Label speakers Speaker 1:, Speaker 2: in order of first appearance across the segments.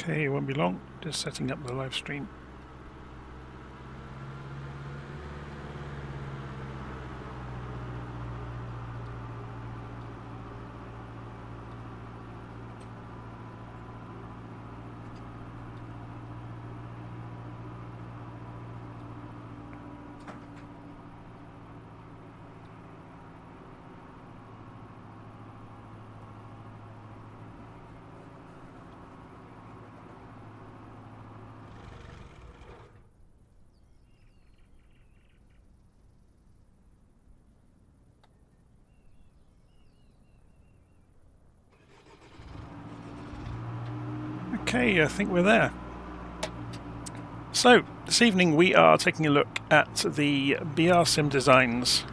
Speaker 1: Okay, it won't be long, just setting up the live stream. Okay, I think we're there. So, this evening we are taking a look at the BRSim Designs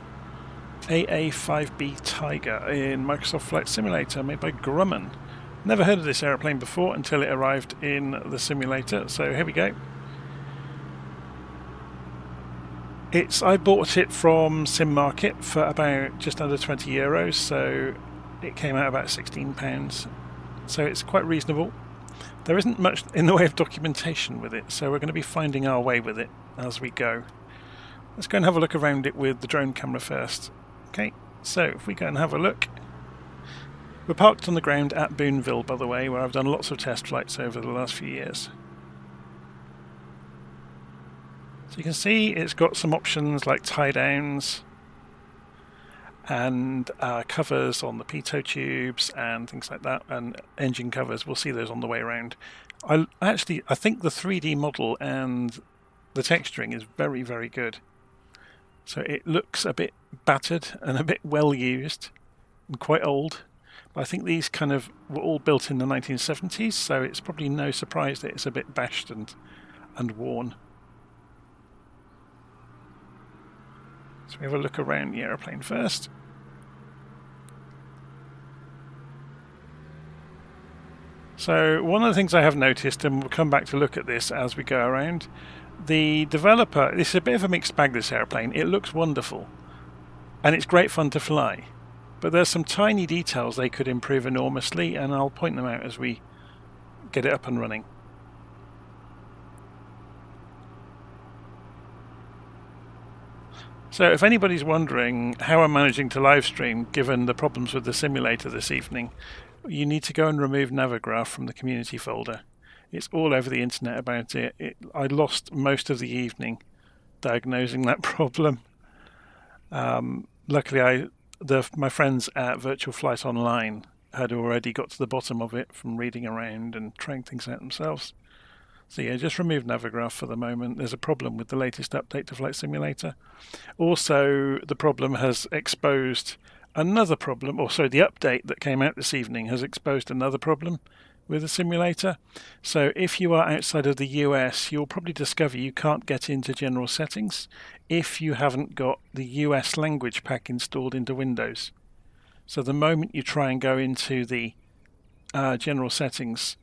Speaker 1: AA-5B Tiger in Microsoft Flight Simulator made by Grumman. Never heard of this aeroplane before until it arrived in the simulator, so here we go. I bought it from Sim Market for about just under €20, so it came out about £16, so it's quite reasonable. There isn't much in the way of documentation with it, so we're going to be finding our way with it as we go. Let's go and have a look around it with the drone camera first. Okay, so if we go and have a look. We're parked on the ground at Boonville, by the way, where I've done lots of test flights over the last few years. So you can see it's got some options like tie downs and covers on the pitot tubes and things like that, and engine covers. We'll see those on the way around. I think the 3D model and the texturing is very, very good. So it looks a bit battered and a bit well used and quite old. But I think these kind of were all built in the 1970s, so it's probably no surprise that it's a bit bashed and worn. So we have a look around the aeroplane first. So one of the things I have noticed, and we'll come back to look at this as we go around, the developer, this is a bit of a mixed bag, this aeroplane. It looks wonderful and it's great fun to fly, but there's some tiny details they could improve enormously, and I'll point them out as we get it up and running. So if anybody's wondering how I'm managing to live stream given the problems with the simulator this evening, you need to go and remove Navigraph from the community folder. It's all over the internet about it. I lost most of the evening diagnosing that problem. Luckily, my friends at Virtual Flight Online had already got to the bottom of it from reading around and trying things out themselves. So yeah, just remove Navigraph for the moment. There's a problem with the latest update to Flight Simulator. Also, the problem has exposed another problem, or sorry, the update that came out this evening has exposed another problem with the simulator. So if you are outside of the US, you'll probably discover you can't get into general settings if you haven't got the US language pack installed into Windows. So the moment you try and go into the general settings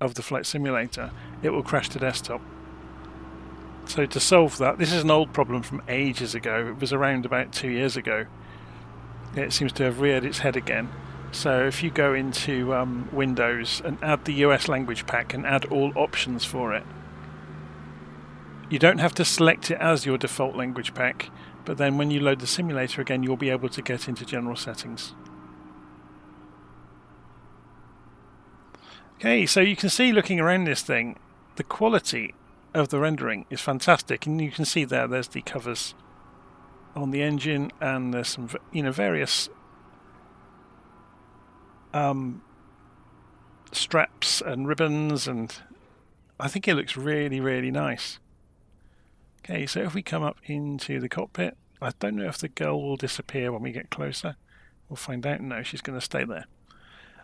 Speaker 1: of the flight simulator, it will crash to desktop. So to solve that, this is an old problem from ages ago. It was around about 2 years ago. It seems to have reared its head again. So if you go into Windows and add the US language pack and add all options for it, you don't have to select it as your default language pack, but then when you load the simulator again, you'll be able to get into general settings. Okay, so you can see, looking around this thing, the quality of the rendering is fantastic, and you can see there's the covers on the engine, and there's some, various straps and ribbons, and I think it looks really, really nice. Okay, so if we come up into the cockpit, I don't know if the girl will disappear when we get closer. We'll find out. No, she's going to stay there.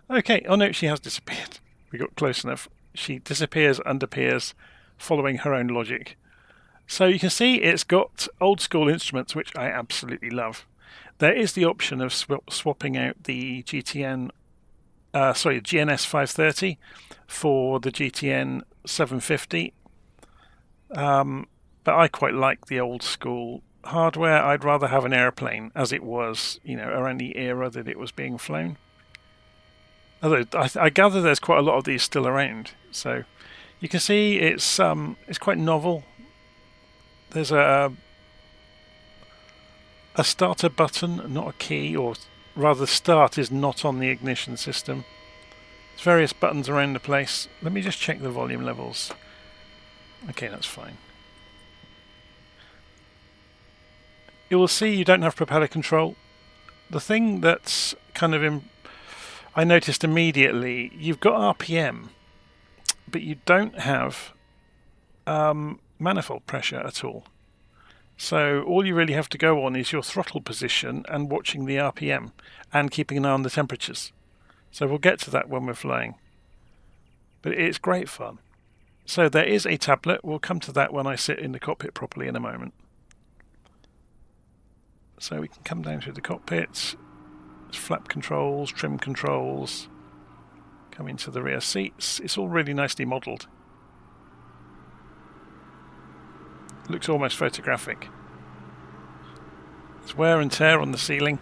Speaker 1: Okay, oh no, she has disappeared. We got close enough. She disappears and appears following her own logic. So you can see it's got old school instruments, which I absolutely love. There is the option of swapping out the GNS 530 for the GTN 750. But I quite like the old school hardware. I'd rather have an airplane as it was, around the era that it was being flown. Although I gather there's quite a lot of these still around. So you can see it's quite novel. There's a starter button, not a key, or rather start is not on the ignition system. There's various buttons around the place. Let me just check the volume levels. Okay, that's fine. You will see you don't have propeller control. The thing that's kind of I noticed immediately, you've got RPM, but you don't have manifold pressure at all. So all you really have to go on is your throttle position and watching the RPM and keeping an eye on the temperatures. So we'll get to that when we're flying. But it's great fun. So there is a tablet. We'll come to that when I sit in the cockpit properly in a moment. So we can come down through the cockpit. There's flap controls, trim controls. Come into the rear seats. It's all really nicely modelled. Looks almost photographic. There's wear and tear on the ceiling.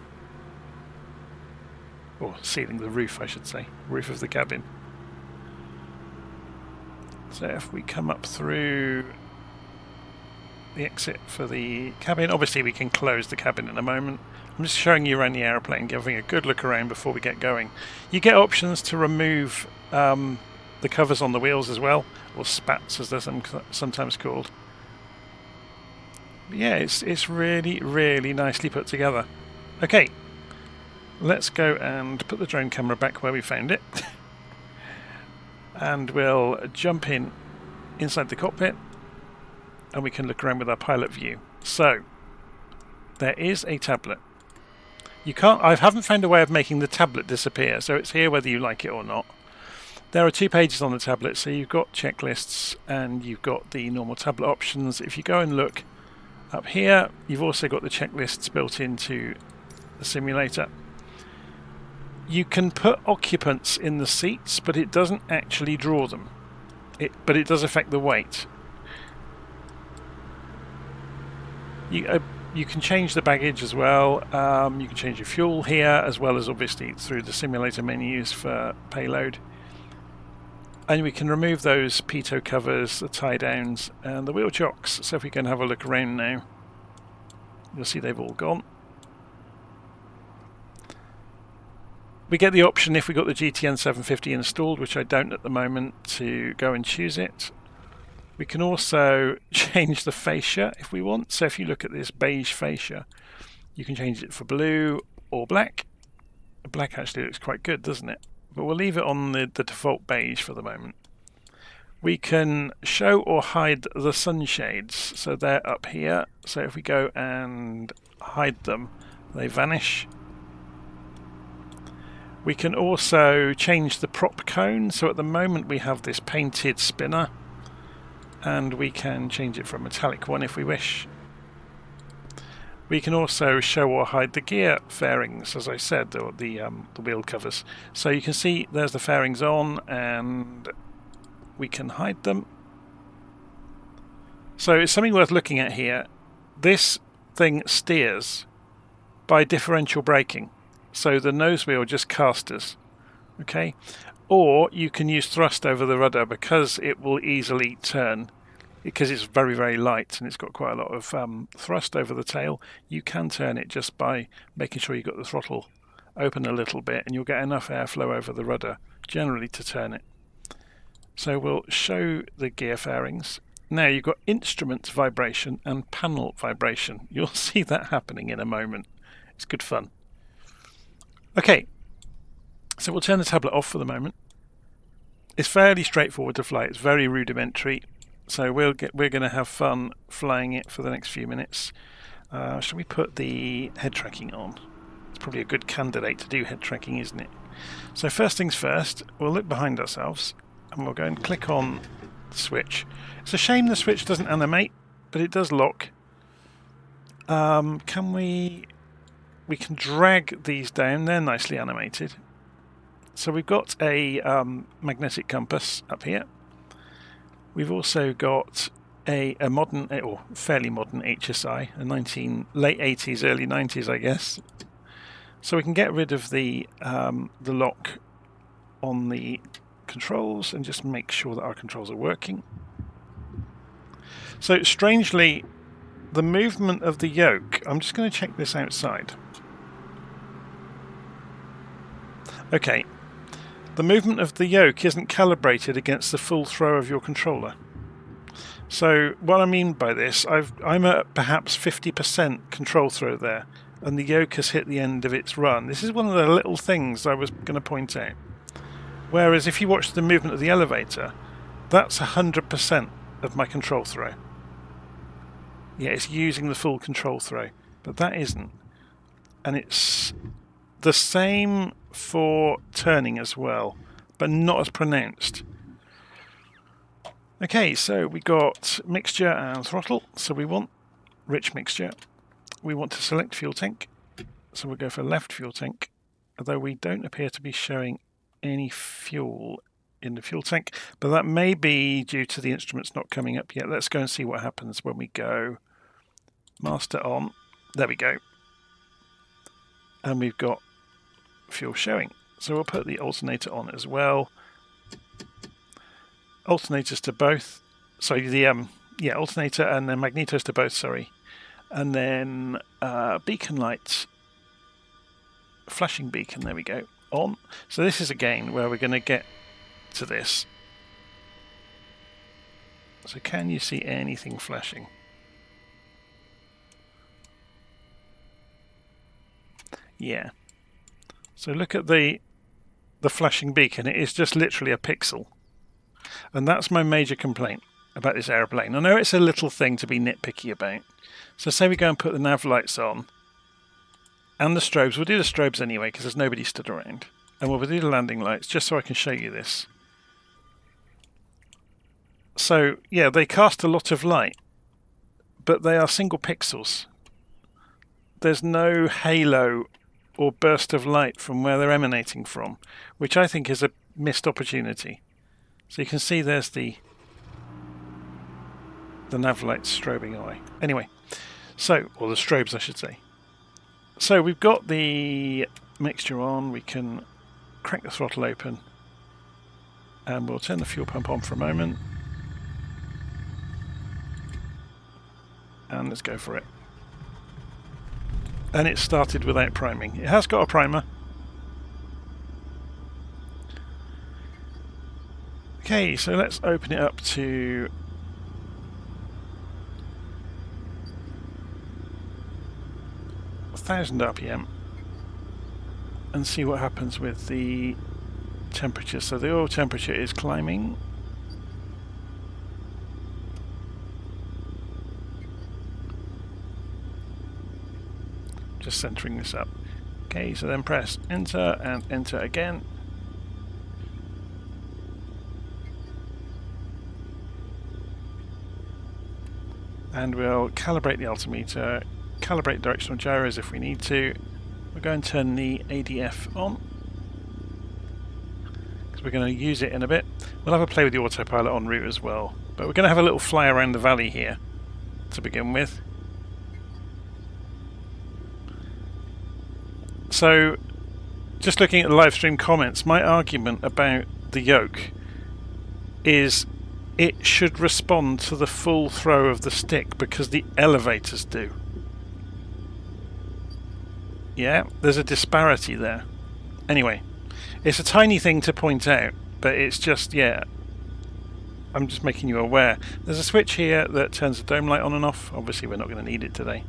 Speaker 1: Or ceiling, the roof I should say. Roof of the cabin. So if we come up through the exit for the cabin, obviously we can close the cabin in a moment. I'm just showing you around the aeroplane, giving a good look around before we get going. You get options to remove the covers on the wheels as well, or spats as they're sometimes called. But yeah, it's really, really nicely put together. Okay, let's go and put the drone camera back where we found it. And we'll jump inside the cockpit and we can look around with our pilot view. So there is a tablet. I haven't found a way of making the tablet disappear, so it's here whether you like it or not. There are 2 pages on the tablet, so you've got checklists and you've got the normal tablet options. If you go and look up here, you've also got the checklists built into the simulator. You can put occupants in the seats, but it doesn't actually draw them. But it does affect the weight. You can change the baggage as well. You can change your fuel here, as well as obviously through the simulator menus for payload. And we can remove those pitot covers, the tie downs, and the wheel chocks. So if we can have a look around now, you'll see they've all gone. We get the option, if we got the GTN 750 installed, which I don't at the moment, to go and choose it. We can also change the fascia if we want. So if you look at this beige fascia, you can change it for blue or black. Black actually looks quite good, doesn't it? But we'll leave it on the default beige for the moment. We can show or hide the sunshades. So they're up here. So if we go and hide them, they vanish. We can also change the prop cone. So at the moment we have this painted spinner, and we can change it for a metallic one if we wish. We can also show or hide the gear fairings, as I said, or the wheel covers. So you can see there's the fairings on, and we can hide them. So it's something worth looking at here. This thing steers by differential braking. So the nose wheel just casters, okay? Or you can use thrust over the rudder because it will easily turn. Because it's very, very light and it's got quite a lot of thrust over the tail, you can turn it just by making sure you've got the throttle open a little bit, and you'll get enough airflow over the rudder generally to turn it. So we'll show the gear fairings. Now you've got instrument vibration and panel vibration. You'll see that happening in a moment. It's good fun. Okay, so we'll turn the tablet off for the moment. It's fairly straightforward to fly. It's very rudimentary. So we're going to have fun flying it for the next few minutes. Shall we put the head tracking on? It's probably a good candidate to do head tracking, isn't it? So first things first, we'll look behind ourselves and we'll go and click on the switch. It's a shame the switch doesn't animate, but it does lock. We can drag these down. They're nicely animated. So we've got a magnetic compass up here. We've also got a modern, or fairly modern HSI, a late 80s, early 90s, I guess. So we can get rid of the lock on the controls and just make sure that our controls are working. So strangely, the movement of the yoke, I'm just going to check this outside. Okay, the movement of the yoke isn't calibrated against the full throw of your controller. So what I mean by this, I'm at perhaps 50% control throw there, and the yoke has hit the end of its run. This is one of the little things I was going to point out. Whereas if you watch the movement of the elevator, that's 100% of my control throw. Yeah, it's using the full control throw, but that isn't. And it's the same for turning as well, but not as pronounced. Okay, so we got mixture and throttle, so we want rich mixture. We want to select fuel tank, so we'll go for left fuel tank, although we don't appear to be showing any fuel in the fuel tank, but that may be due to the instruments not coming up yet. Let's go and see what happens when we go master on. There we go. And we've got fuel showing. So we'll put the alternator on as well. Alternators to both. Sorry, the alternator and then magnetos to both, sorry. And then beacon lights. Flashing beacon, there we go. On. So this is again where we're going to get to this. So can you see anything flashing? Yeah. So look at the flashing beacon. It is just literally a pixel. And that's my major complaint about this aeroplane. I know it's a little thing to be nitpicky about. So say we go and put the nav lights on and the strobes. We'll do the strobes anyway because there's nobody stood around. And we'll do the landing lights just so I can show you this. So yeah, they cast a lot of light, but they are single pixels. There's no halo or burst of light from where they're emanating from, which I think is a missed opportunity. So you can see there's the nav lights strobing away. Anyway, so, or the strobes I should say. So we've got the mixture on, we can crank the throttle open, and we'll turn the fuel pump on for a moment. And let's go for it. And it started without priming. It has got a primer. Okay, so let's open it up to 1000 RPM and see what happens with the temperature. So the oil temperature is climbing. Just centering this up. Okay, so then press enter and enter again. And we'll calibrate the altimeter, calibrate directional gyros if we need to. We'll go and turn the ADF on, because we're going to use it in a bit. We'll have a play with the autopilot en route as well, but we're going to have a little fly around the valley here to begin with. So, just looking at the live stream comments, my argument about the yoke is it should respond to the full throw of the stick because the elevators do. Yeah, there's a disparity there. Anyway, it's a tiny thing to point out, but it's just, yeah, I'm just making you aware. There's a switch here that turns the dome light on and off. Obviously we're not going to need it today.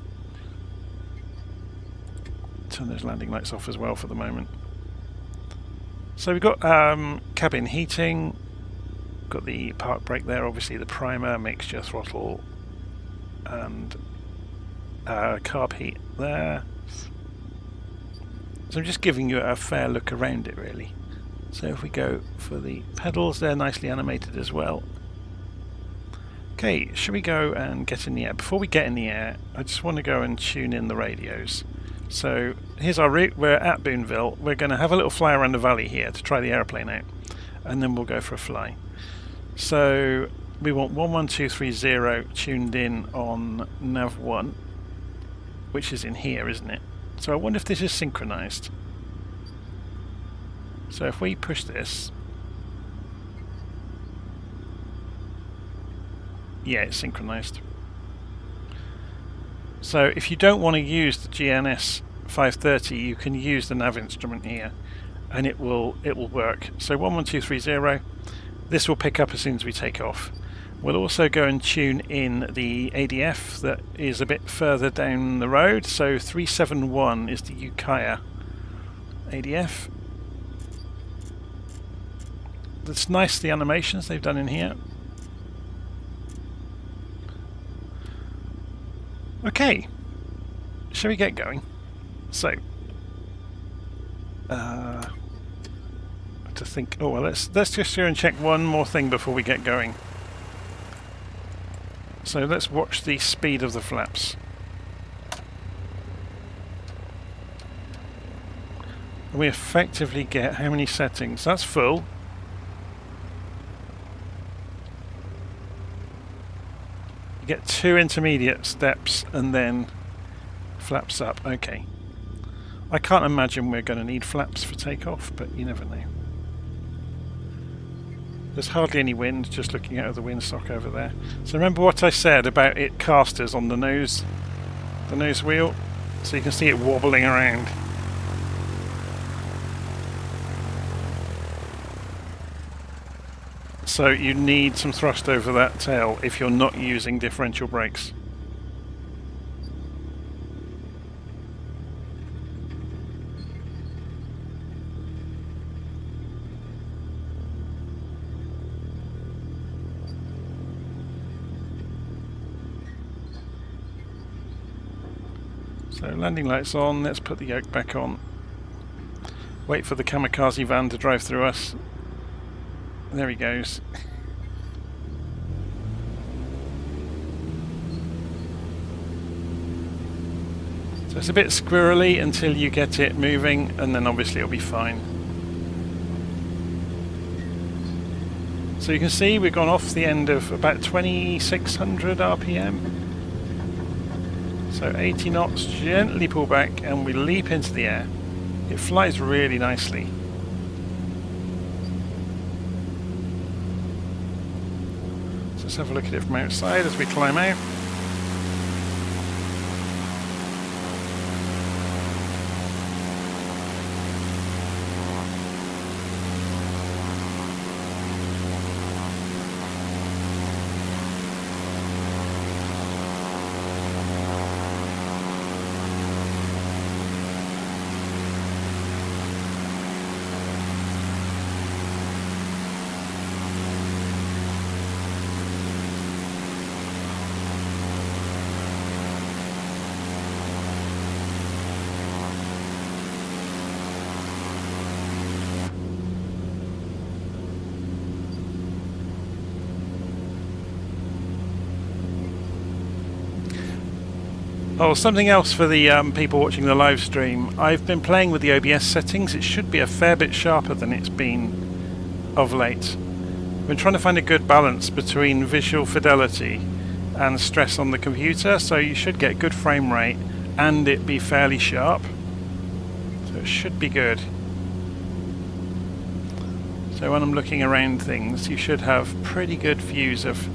Speaker 1: Turn those landing lights off as well for the moment. So we've got cabin heating, got the park brake there, obviously the primer, mixture, throttle, and carb heat there. So I'm just giving you a fair look around it really. So if we go for the pedals, they're nicely animated as well. Okay, should we go and get in the air? Before we get in the air, I just want to go and tune in the radios. So here's our route. We're at Boonville. We're going to have a little fly around the valley here to try the airplane out, and then we'll go for a fly. So we want 11230 tuned in on nav 1, which is in here, isn't it? So I wonder if this is synchronized. So if we push this, yeah, it's synchronized. So if you don't want to use the GNS 530, you can use the nav instrument here, and it will work. So 11230, this will pick up as soon as we take off. We'll also go and tune in the ADF that is a bit further down the road. So 371 is the Ukiah ADF. It's nice, the animations they've done in here. Okay, shall we get going? So, to think. Oh well, let's just go and check one more thing before we get going. So let's watch the speed of the flaps. We effectively get how many settings? That's full. Get 2 intermediate steps and then flaps up. Okay. I can't imagine we're going to need flaps for takeoff, but you never know. There's hardly any wind, just looking out of the windsock over there. So remember what I said about it casters on the nose wheel? So you can see it wobbling around. So you need some thrust over that tail if you're not using differential brakes. So landing lights on, let's put the yoke back on. Wait for the kamikaze van to drive through us. There he goes. So it's a bit squirrely until you get it moving, and then obviously it'll be fine. So you can see we've gone off the end of about 2600 RPM. So 80 knots, gently pull back, and we leap into the air. It flies really nicely. Let's have a look at it from outside as we climb out. Oh, something else for the people watching the live stream. I've been playing with the OBS settings. It should be a fair bit sharper than it's been of late. I've been trying to find a good balance between visual fidelity and stress on the computer, so you should get good frame rate and it be fairly sharp. So it should be good. So when I'm looking around things, you should have pretty good views of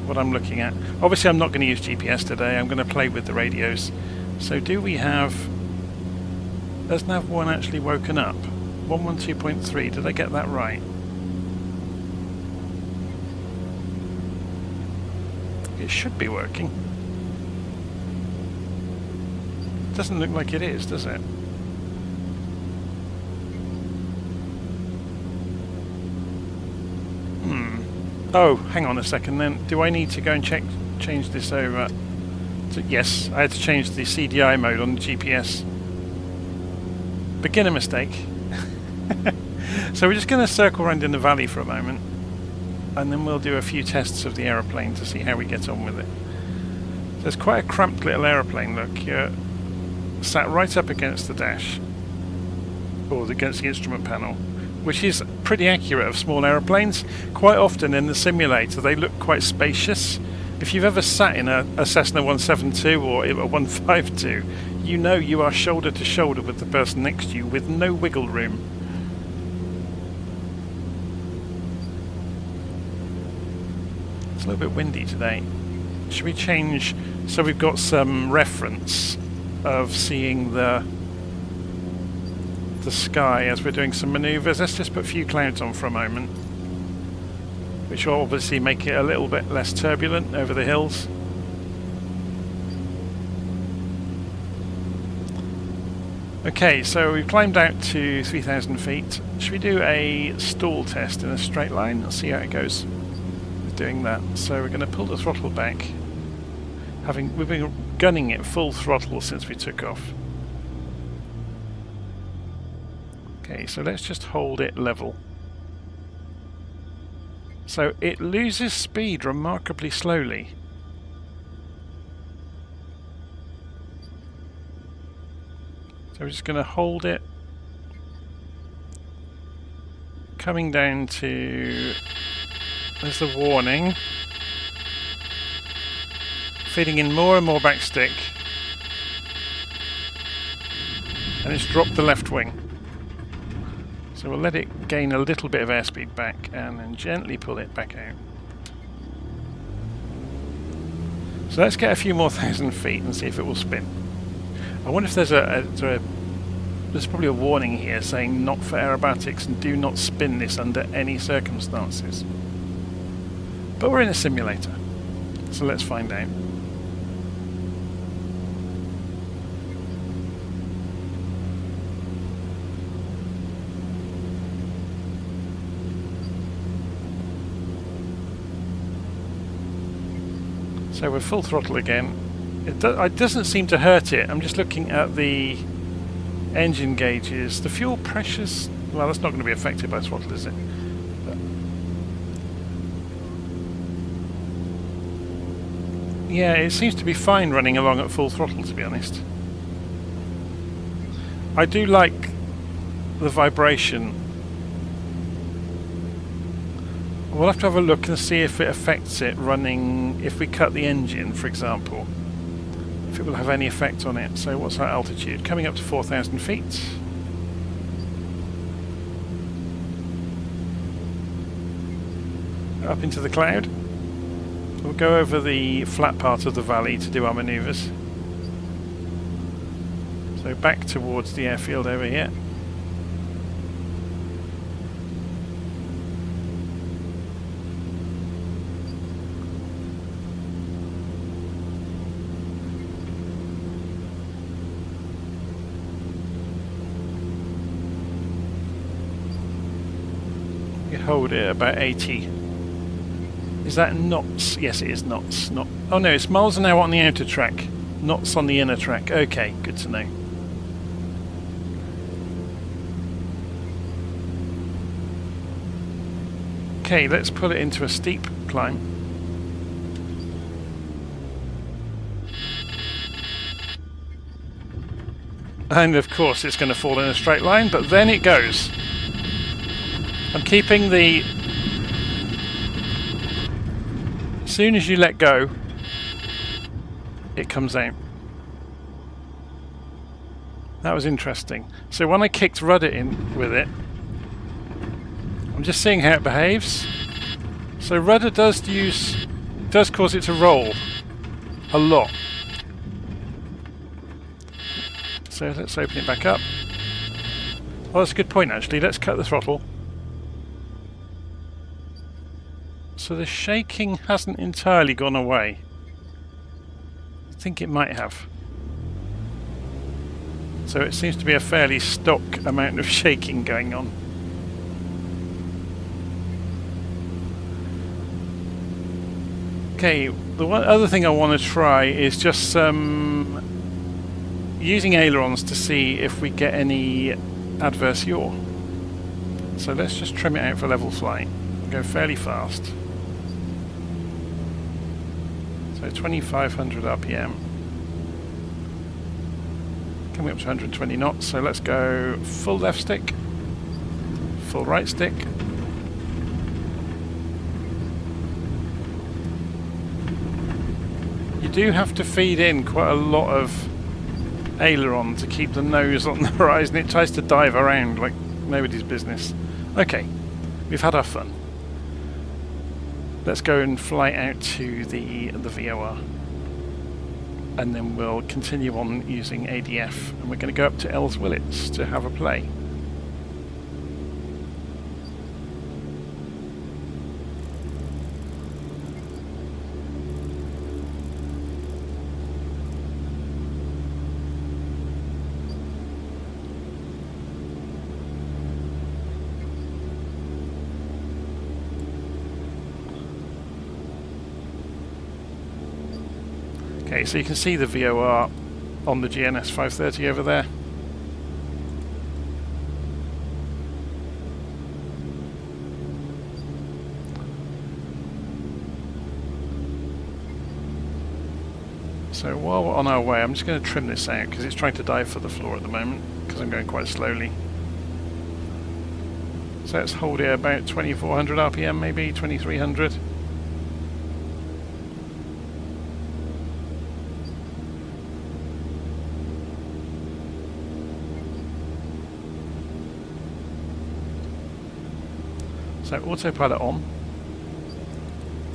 Speaker 1: what I'm looking at. Obviously I'm not going to use GPS today, I'm going to play with the radios. So do we have... Has Nav1 actually woken up? 112.3, did I get that right? It should be working. Doesn't look like it is, does it? Oh, hang on a second then. Do I need to go and change this over? Yes, I had to change the CDI mode on the GPS. Beginner mistake. So we're just going to circle around in the valley for a moment, and then we'll do a few tests of the aeroplane to see how we get on with it. So it's quite a cramped little aeroplane, look. You're sat right up against the dash, or against the instrument panel, which is pretty accurate of small aeroplanes. Quite often in the simulator they look quite spacious. If you've ever sat in a Cessna 172 or a 152, you know you are shoulder to shoulder with the person next to you with no wiggle room. It's a little bit windy today. Should we change so we've got some reference of seeing the sky as we're doing some manoeuvres? Let's just put a few clouds on for a moment, which will obviously make it a little bit less turbulent over the hills. Okay, so we've climbed out to 3,000 feet. Should we do a stall test in a straight line? Let's see how it goes with doing that. So we're going to pull the throttle back. We've been gunning it full throttle since we took off. Okay, so let's just hold it level. So it loses speed remarkably slowly. So we're just going to hold it. Coming down to... There's the warning. Feeding in more and more backstick. And it's dropped the left wing. So we'll let it gain a little bit of airspeed back and then gently pull it back out. So let's get a few more 1,000 feet and see if it will spin. I wonder if there's there's probably a warning here saying not for aerobatics and do not spin this under any circumstances. But we're in a simulator, so let's find out. So we're full throttle again. It doesn't seem to hurt it. I'm just looking at the engine gauges. The fuel pressures, well, that's not going to be affected by throttle, is it? But yeah, it seems to be fine running along at full throttle, to be honest. I do like the vibration. We'll have to have a look and see if it affects it running, if we cut the engine, for example. If it will have any effect on it. So what's our altitude? Coming up to 4,000 feet. Up into the cloud. We'll go over the flat part of the valley to do our manoeuvres. So back towards the airfield over here. Hold it about 80. Is that knots? Yes, it is knots. Not. Oh no, it's miles an hour on the outer track, knots on the inner track. Okay, good to know. Okay, let's put it into a steep climb. And of course it's going to fall in a straight line, but then it goes. I'm keeping the... As soon as you let go, it comes out. That was interesting. So when I kicked rudder in with it, I'm just seeing how it behaves. So rudder does cause it to roll a lot. So let's open it back up. Oh, that's a good point actually. Let's cut the throttle. So the shaking hasn't entirely gone away. I think it might have. So it seems to be a fairly stock amount of shaking going on. Okay, the one other thing I want to try is just using ailerons to see if we get any adverse yaw. So let's just trim it out for level flight and go fairly fast. So 2,500 RPM. Coming up to 120 knots, so let's go full left stick, full right stick. You do have to feed in quite a lot of aileron to keep the nose on the horizon. It tries to dive around like nobody's business. Okay, we've had our fun. let's go and fly out to the VOR. And then we'll continue on using ADF, and we're going to go up to Ells Willits to have a play. Okay, so you can see the VOR on the GNS 530 over there. So while we're on our way, I'm just going to trim this out because it's trying to dive for the floor at the moment because I'm going quite slowly. So let's hold it about 2400 RPM, maybe 2300. So autopilot on,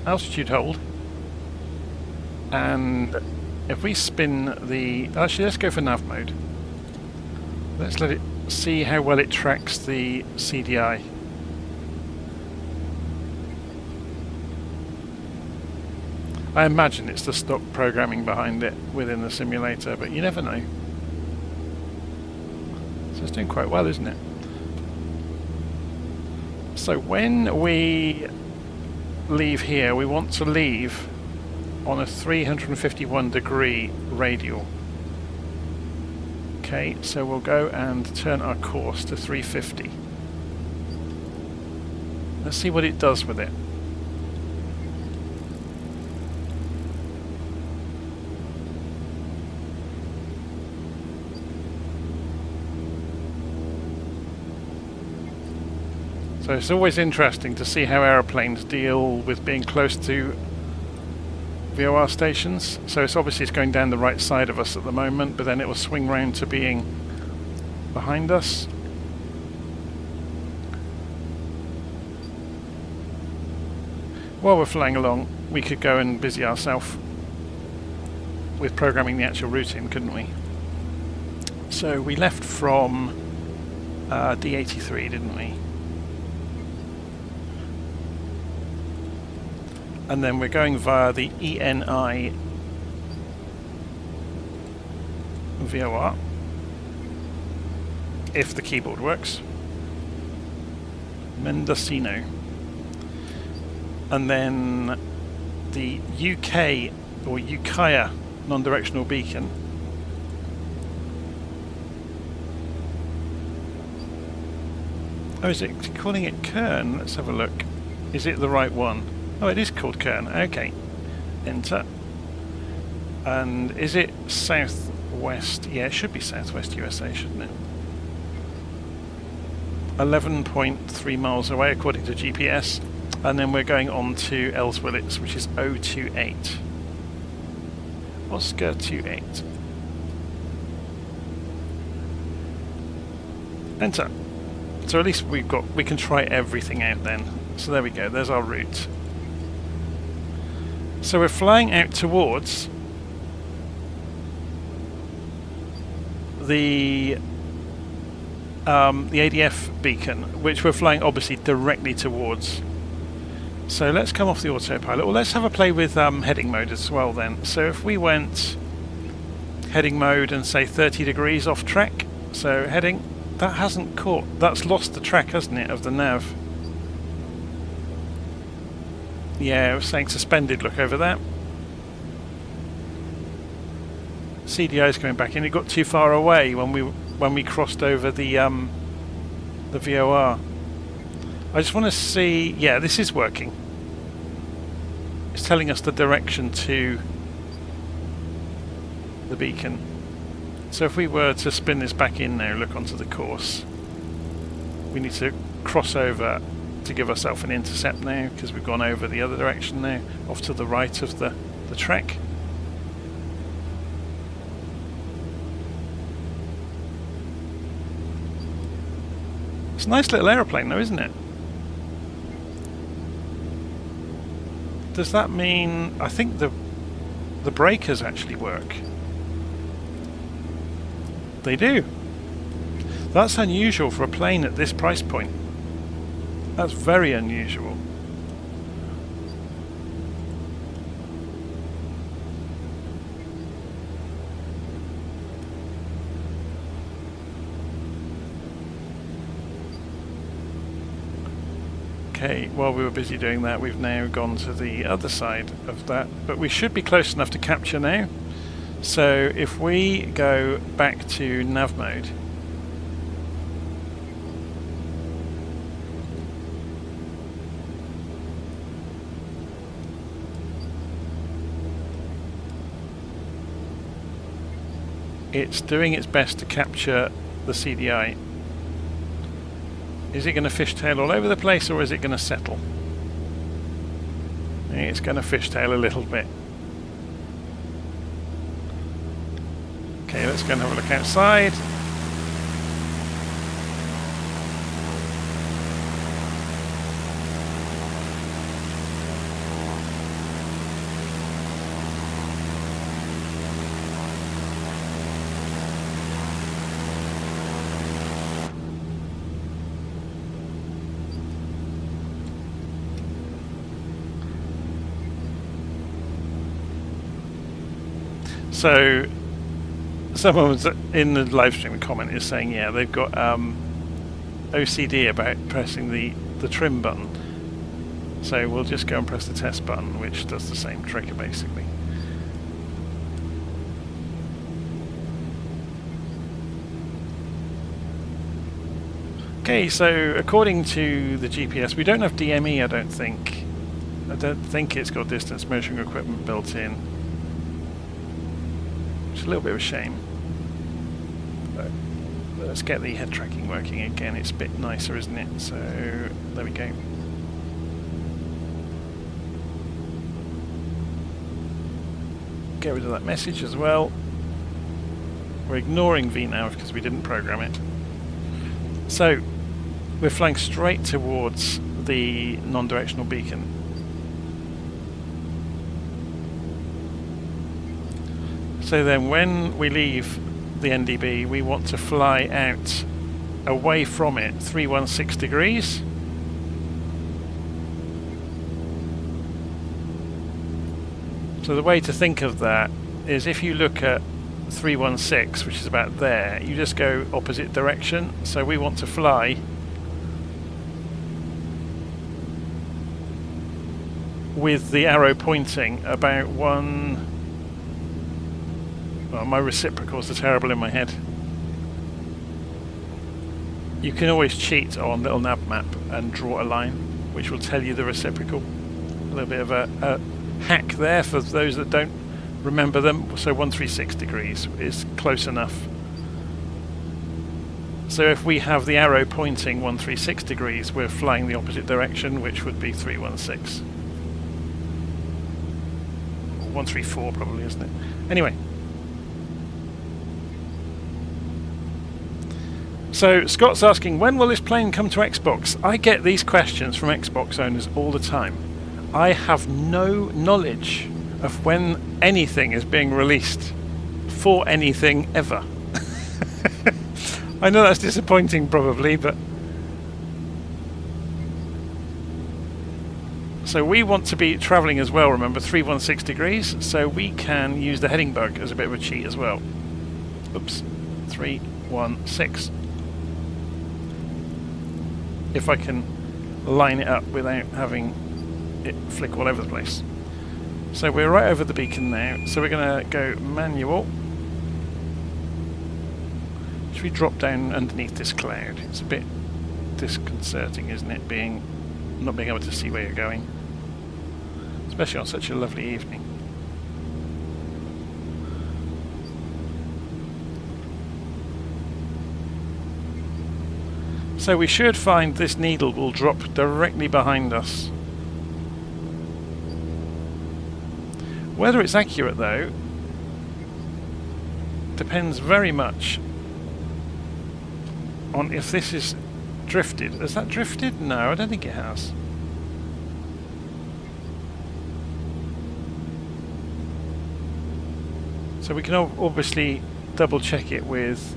Speaker 1: altitude hold, and if we spin the... Actually, let's go for nav mode. Let's let it see how well it tracks the CDI. I imagine it's the stock programming behind it within the simulator, but you never know. So it's doing quite well, isn't it? So when we leave here, we want to leave on a 351 degree radial. Okay, so we'll go and turn our course to 350. Let's see what it does with it. So it's always interesting to see how aeroplanes deal with being close to VOR stations. So it's obviously going down the right side of us at the moment, but then it will swing round to being behind us. While we're flying along, we could go and busy ourselves with programming the actual routing, couldn't we? So we left from D83, didn't we? And then we're going via the ENI VOR, if the keyboard works. Mendocino. And then the UK or Ukiah non-directional beacon. Oh, is it calling it Kern? Let's have a look. Is it the right one? Oh, it is called Kern. Okay. Enter. And is it southwest? Yeah, it should be southwest USA, shouldn't it? 11.3 miles away according to GPS. And then we're going on to Ells Willits, which is 028. Oscar 28. Enter. So at least we can try everything out then. So there we go, there's our route. So we're flying out towards the ADF beacon, which we're flying obviously directly towards. So let's come off the autopilot. Well, let's have a play with heading mode as well then. So if we went heading mode and say 30 degrees off track, so heading, that hasn't caught, that's lost the track, hasn't it, of the nav. Yeah, I was saying suspended, look over that. CDI is coming back in. It got too far away when we crossed over the VOR. I just want to see, yeah, this is working. It's telling us the direction to the beacon. So if we were to spin this back in now, look onto the course, we need to cross over to give ourselves an intercept now, because we've gone over the other direction now, off to the right of the track. It's a nice little aeroplane though, isn't it? does that mean... I think the breakers actually work. They do. That's unusual for a plane at this price point. That's very unusual. Okay, while we were busy doing that, we've now gone to the other side of that, but we should be close enough to capture now. So if we go back to nav mode, it's doing its best to capture the CDI. Is it going to fishtail all over the place, or is it going to settle? It's going to fishtail a little bit. Okay, let's go and have a look outside. So someone in the live stream comment is saying, yeah, they've got OCD about pressing the trim button. So we'll just go and press the test button, which does the same trick basically. Okay, so according to the GPS, we don't have DME, I don't think. I don't think it's got distance measuring equipment built in. Which is a little bit of a shame. But let's get the head tracking working again. It's a bit nicer, isn't it? So there we go. Get rid of that message as well. We're ignoring VNav because we didn't program it. So we're flying straight towards the non-directional beacon. So then when we leave the NDB, we want to fly out away from it 316 degrees. So the way to think of that is if you look at 316, which is about there, you just go opposite direction. So we want to fly with the arrow pointing about one... Well, my reciprocals are terrible in my head. You can always cheat on LittleNavMap and draw a line, which will tell you the reciprocal. A little bit of a hack there for those that don't remember them. So 136 degrees is close enough. So if we have the arrow pointing 136 degrees, we're flying the opposite direction, which would be 316. Or 134 probably, isn't it? Anyway. So Scott's asking, when will this plane come to Xbox? I get these questions from Xbox owners all the time. I have no knowledge of when anything is being released for anything ever. I know that's disappointing probably, but... So we want to be travelling as well, remember, 316 degrees, so we can use the heading bug as a bit of a cheat as well. Oops, 316. If I can line it up without having it flick all over the place. So we're right over the beacon now, so we're going to go manual. Should we drop down underneath this cloud? It's a bit disconcerting, isn't it, not being able to see where you're going, especially on such a lovely evening. So we should find this needle will drop directly behind us. Whether it's accurate though depends very much on if this is drifted. Has that drifted? No, I don't think it has. So we can obviously double check it with...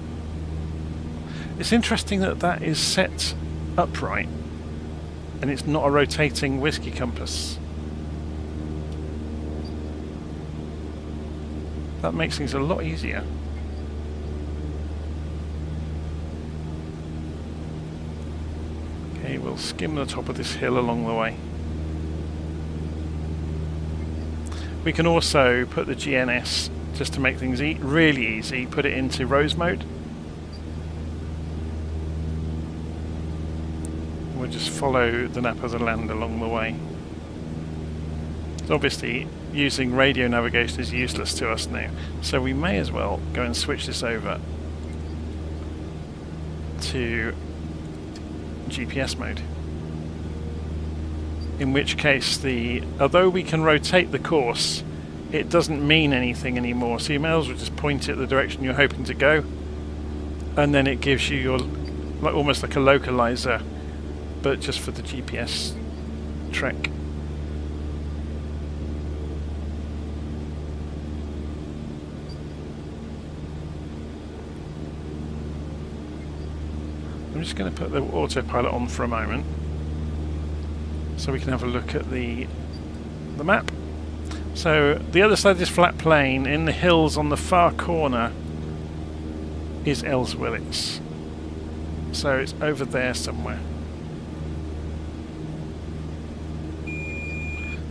Speaker 1: It's interesting that that is set upright and it's not a rotating whiskey compass. That makes things a lot easier. Okay, we'll skim the top of this hill along the way. We can also put the GNS, just to make things really easy, put it into rose mode. We'll just follow the nap of the land along the way. So obviously, using radio navigation is useless to us now, so we may as well go and switch this over to GPS mode. In which case, although we can rotate the course, it doesn't mean anything anymore. So you may as well just point it the direction you're hoping to go, and then it gives you your almost like a localizer, but just for the GPS trek. I'm just going to put the autopilot on for a moment so we can have a look at the map. So the other side of this flat plain, in the hills on the far corner, is Ells Willits. So it's over there somewhere.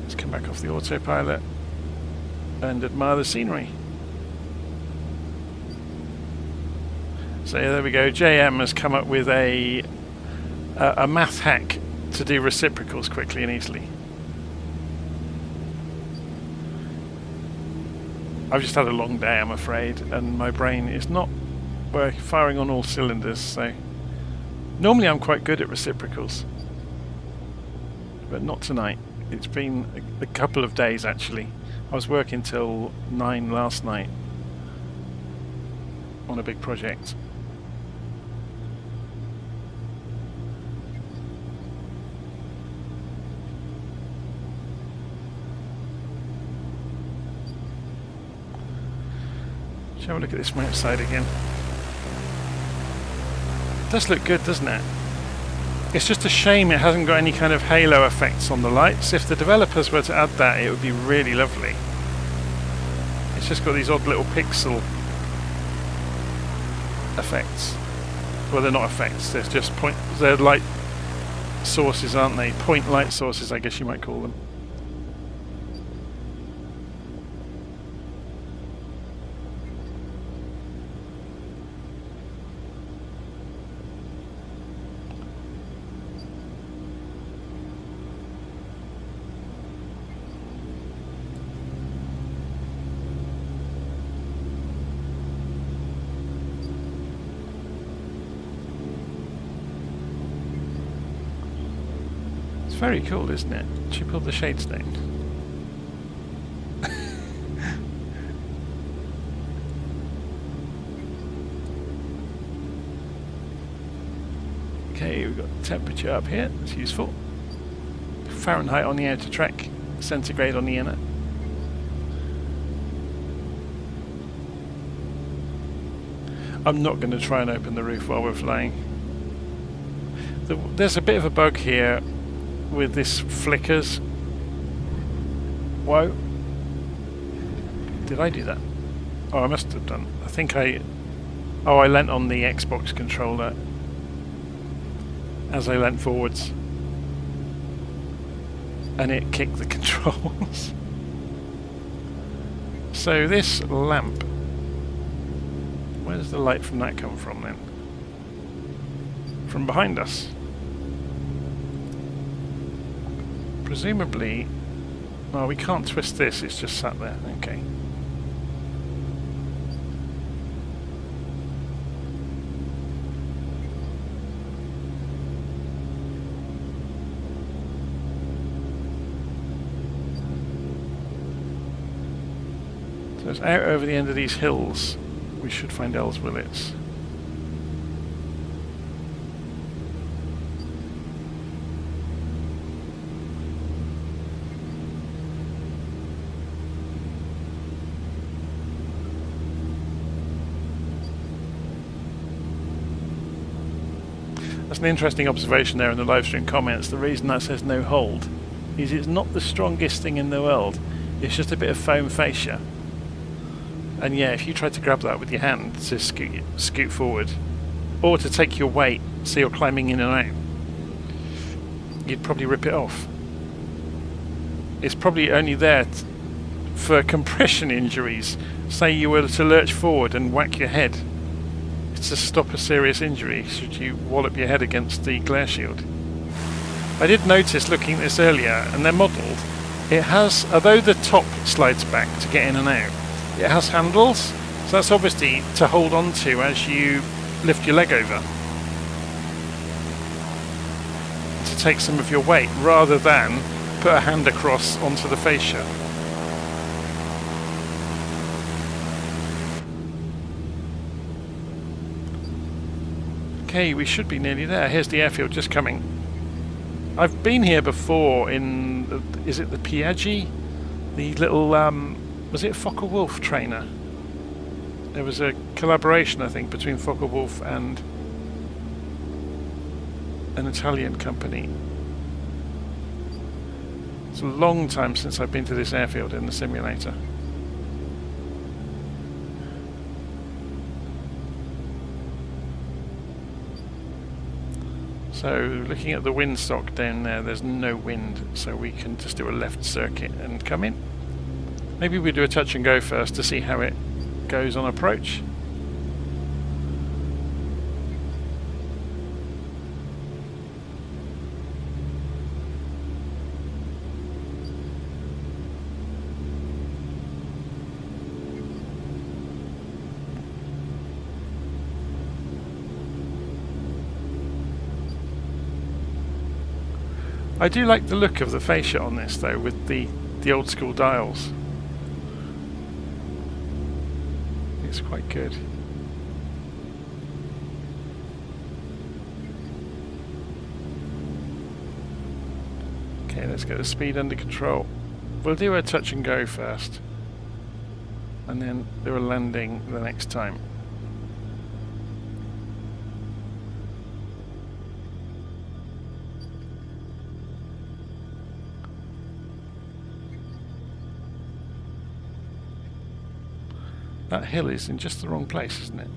Speaker 1: Let's come back off the autopilot and admire the scenery. So there we go. JM has come up with a math hack to do reciprocals quickly and easily. I've just had a long day, I'm afraid, and my brain is not firing on all cylinders. So normally I'm quite good at reciprocals, but not tonight. It's been a couple of days actually. I was working till 9 last night on a big project. Let's have a look at this from outside again. It does look good, doesn't it? It's just a shame it hasn't got any kind of halo effects on the lights. If the developers were to add that, it would be really lovely. It's just got these odd little pixel effects. Well, they're not effects, they're just they're light sources, aren't they? Point light sources, I guess you might call them. Very cool, isn't it? She pulled the shades down. Okay, we've got temperature up here, that's useful. Fahrenheit on the outer track, centigrade on the inner. I'm not going to try and open the roof while we're flying. There's a bit of a bug here with this flickers. Whoa. Did I do that? Oh, I must have done. I think I leant on the Xbox controller as I leant forwards and it kicked the controls. So this lamp, where does the light from that come from then? From behind us. Presumably, well, we can't twist this, it's just sat there. Okay. So it's out over the end of these hills. We should find Ells Willits. That's an interesting observation there in the live stream comments. The reason that says no hold is it's not the strongest thing in the world. It's just a bit of foam fascia. And yeah, if you try to grab that with your hand to scoot forward, or to take your weight so you're climbing in and out, you'd probably rip it off. It's probably only there for compression injuries. Say you were to lurch forward and whack your head. It's to stop a serious injury should you wallop your head against the glare shield. I did notice looking at this earlier, and they're modelled, it has, although the top slides back to get in and out, it has handles, so that's obviously to hold on to as you lift your leg over, to take some of your weight rather than put a hand across onto the fascia. Okay, we should be nearly there. Here's the airfield just coming. I've been here before in, is it the Piaggi? The little, was it Focke-Wulf trainer? There was a collaboration, I think, between Focke-Wulf and an Italian company. It's a long time since I've been to this airfield in the simulator. So looking at the windsock down there, there's no wind, so we can just do a left circuit and come in. Maybe we do a touch and go first to see how it goes on approach. I do like the look of the fascia on this though, with the old school dials. It's quite good. Okay, let's get the speed under control. We'll do a touch and go first, and then do a landing the next time. That hill is in just the wrong place, isn't it?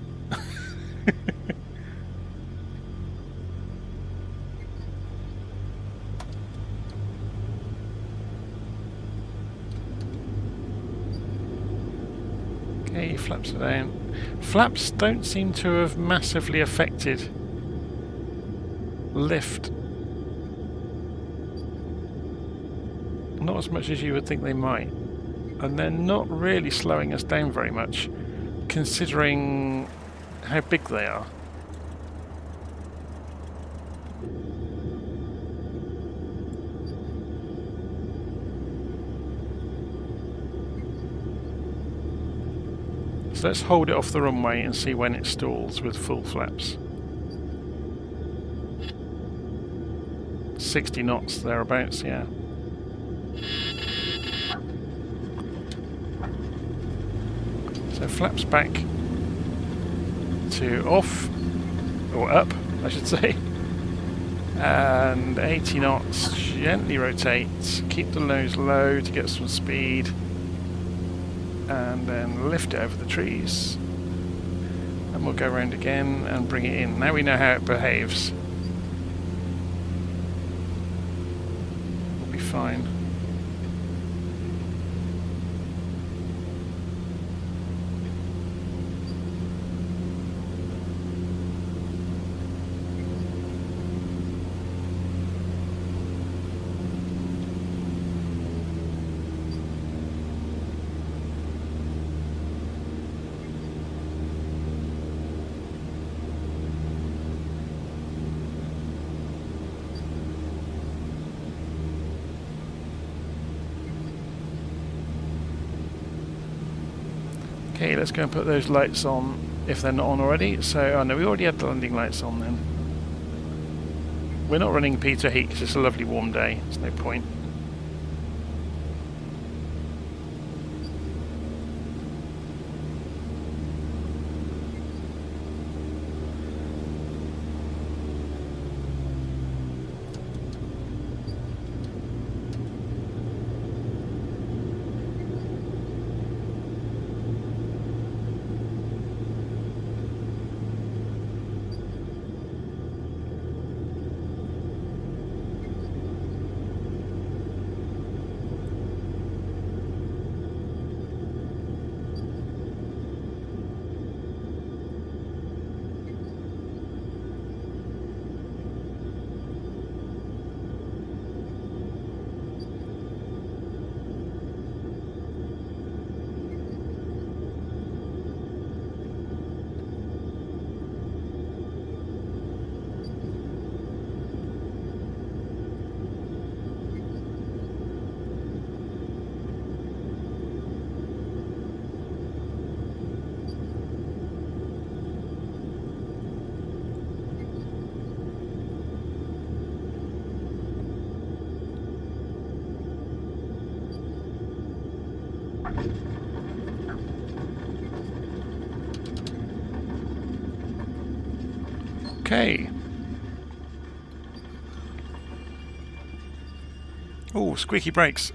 Speaker 1: Okay, flaps are down. Flaps don't seem to have massively affected lift. Not as much as you would think they might. And they're not really slowing us down very much, considering how big they are. So let's hold it off the runway and see when it stalls with full flaps. 60 knots thereabouts, yeah. So flaps back to off, or up, I should say, and 80 knots, gently rotate, keep the nose low to get some speed, and then lift it over the trees, and we'll go around again and bring it in. Now we know how it behaves. We'll be fine. Okay, let's go and put those lights on if they're not on already. So, oh no, we already had the landing lights on then. We're not running P to heat because it's a lovely warm day. There's no point. Okay. Oh, squeaky brakes.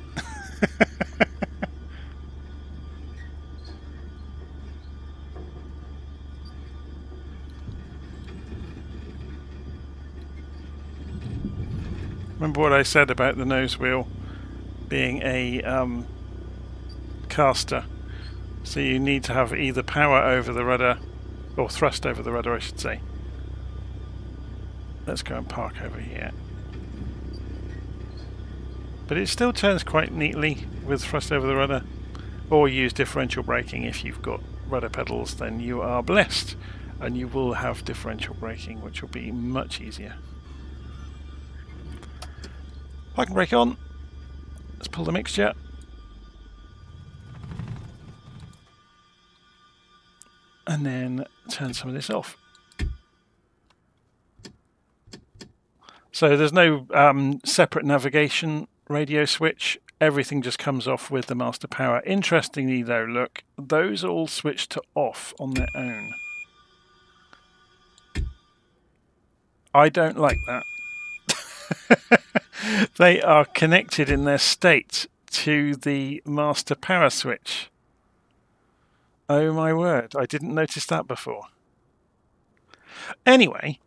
Speaker 1: Remember what I said about the nose wheel being a caster? So you need to have either power over the rudder, or thrust over the rudder, I should say. Let's go and park over here. But it still turns quite neatly with thrust over the rudder. Or use differential braking if you've got rudder pedals, then you are blessed. And you will have differential braking, which will be much easier. Parking brake on. Let's pull the mixture. And then turn some of this off. So there's no separate navigation radio switch. Everything just comes off with the master power. Interestingly though, look, those all switch to off on their own. I don't like that. They are connected in their state to the master power switch. Oh my word, I didn't notice that before. Anyway,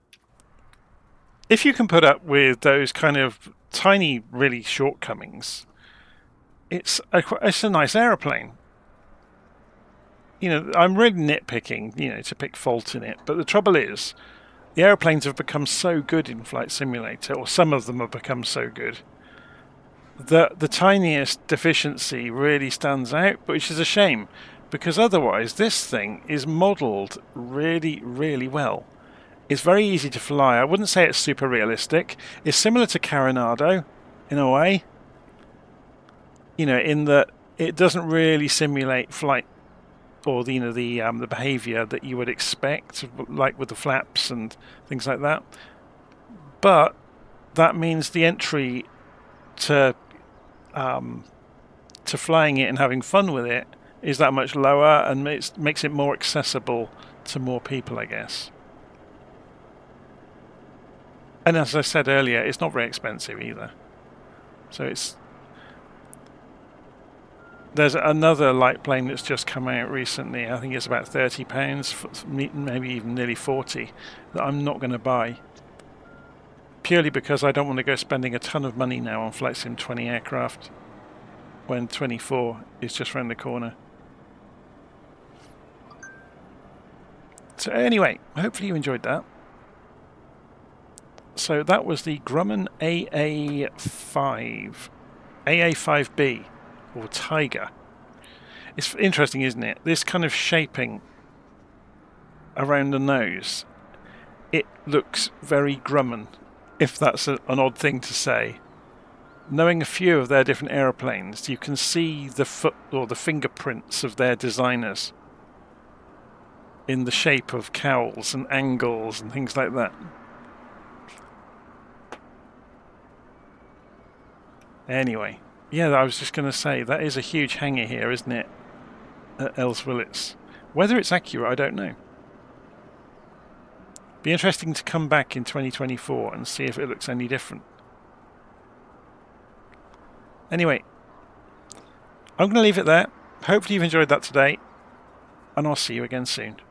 Speaker 1: if you can put up with those kind of tiny, really shortcomings, it's a nice aeroplane. You know, I'm really nitpicking, you know, to pick fault in it, but the trouble is, the aeroplanes have become so good in Flight Simulator, or some of them have become so good, that the tiniest deficiency really stands out, which is a shame, because otherwise this thing is modelled really, really well. It's very easy to fly. I wouldn't say it's super realistic. It's similar to Carenado, in a way. You know, in that it doesn't really simulate flight, or the, you know, the behaviour that you would expect, like with the flaps and things like that. But that means the entry to flying it and having fun with it is that much lower, and makes it more accessible to more people, I guess. And as I said earlier, it's not very expensive either. So there's another light plane that's just come out recently. I think it's about £30, maybe even nearly 40, that I'm not going to buy. Purely because I don't want to go spending a ton of money now on Flight Sim 20 aircraft when 24 is just around the corner. So anyway, hopefully you enjoyed that. So that was the Grumman AA-5B, or Tiger. It's interesting, isn't it? This kind of shaping around the nose, it looks very Grumman, if that's an odd thing to say. Knowing a few of their different aeroplanes, you can see the foot or the fingerprints of their designers in the shape of cowls and angles and things like that. Anyway, yeah, I was just going to say, that is a huge hangar here, isn't it, at Ells Willits. Whether it's accurate, I don't know. Be interesting to come back in 2024 and see if it looks any different. Anyway, I'm going to leave it there. Hopefully you've enjoyed that today, and I'll see you again soon.